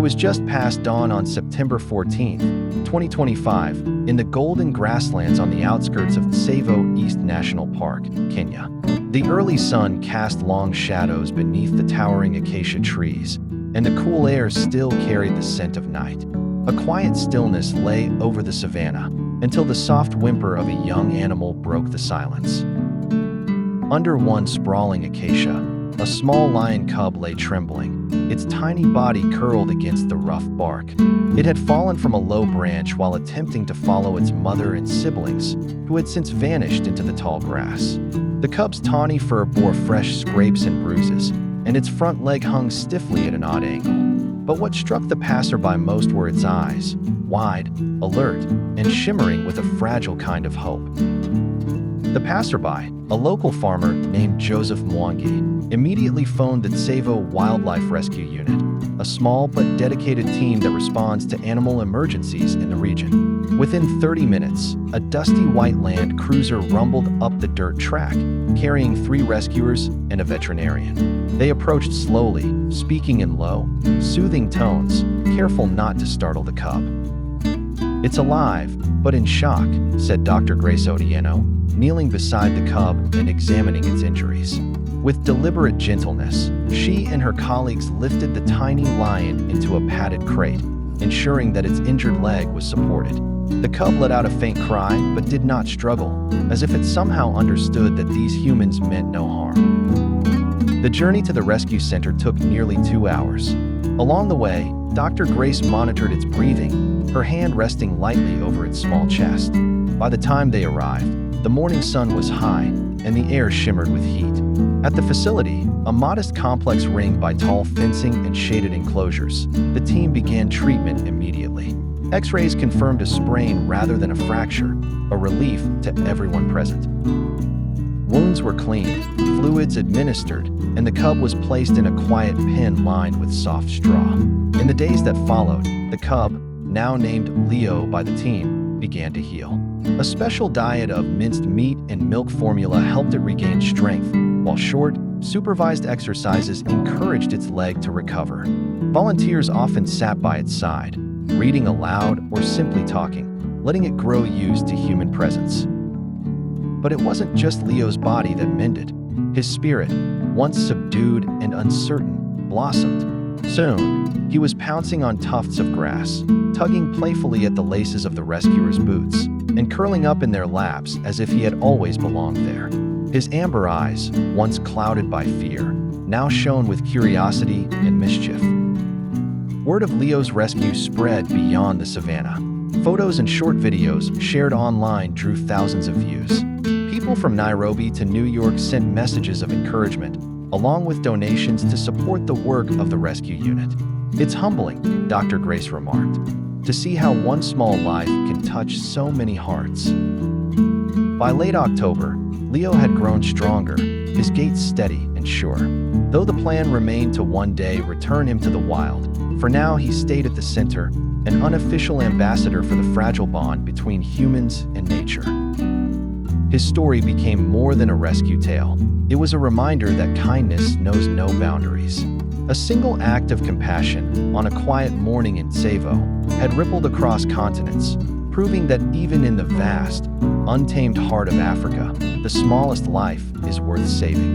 was just past dawn on September 14, 2025, in the golden grasslands on the outskirts of Tsavo East National Park, Kenya. The early sun cast long shadows beneath the towering acacia trees, and the cool air still carried the scent of night. A quiet stillness lay over the savanna until the soft whimper of a young animal broke the silence. Under one sprawling acacia, a small lion cub lay trembling, its tiny body curled against the rough bark. It had fallen from a low branch while attempting to follow its mother and siblings, who had since vanished into the tall grass. The cub's tawny fur bore fresh scrapes and bruises, and its front leg hung stiffly at an odd angle. But what struck the passerby most were its eyes, wide, alert, and shimmering with a fragile kind of hope. The passerby, a local farmer named Joseph Mwangi, immediately phoned the Tsavo Wildlife Rescue Unit, a small but dedicated team that responds to animal emergencies in the region. Within 30 minutes, a dusty white Land Cruiser rumbled up the dirt track, carrying 3 rescuers and a veterinarian. They approached slowly, speaking in low, soothing tones, careful not to startle the cub. "It's alive, but in shock," said Dr. Grace Odieno, kneeling beside the cub and examining its injuries. With deliberate gentleness, she and her colleagues lifted the tiny lion into a padded crate, ensuring that its injured leg was supported. The cub let out a faint cry but did not struggle, as if it somehow understood that these humans meant no harm. The journey to the rescue center took nearly 2 hours. Along the way, Dr. Grace monitored its breathing, her hand resting lightly over its small chest. By the time they arrived, the morning sun was high, and the air shimmered with heat. At the facility, a modest complex ringed by tall fencing and shaded enclosures, the team began treatment immediately. X-rays confirmed a sprain rather than a fracture, a relief to everyone present. Wounds were cleaned, fluids administered, and the cub was placed in a quiet pen lined with soft straw. In the days that followed, the cub, now named Leo by the team, began to heal. A special diet of minced meat and milk formula helped it regain strength, while short, supervised exercises encouraged its leg to recover. Volunteers often sat by its side, reading aloud or simply talking, letting it grow used to human presence. But it wasn't just Leo's body that mended. His spirit, once subdued and uncertain, blossomed. Soon, he was pouncing on tufts of grass, tugging playfully at the laces of the rescuer's boots, and curling up in their laps as if he had always belonged there. His amber eyes, once clouded by fear, now shone with curiosity and mischief. Word of Leo's rescue spread beyond the savannah. Photos and short videos shared online drew thousands of views. People from Nairobi to New York sent messages of encouragement, along with donations to support the work of the rescue unit. "It's humbling," Dr. Grace remarked, "to see how one small life can touch so many hearts." By late October, Leo had grown stronger, his gait steady and sure. Though the plan remained to one day return him to the wild, for now he stayed at the center, an unofficial ambassador for the fragile bond between humans and nature. His story became more than a rescue tale. It was a reminder that kindness knows no boundaries. A single act of compassion on a quiet morning in Tsavo had rippled across continents, proving that even in the vast, untamed heart of Africa, the smallest life is worth saving.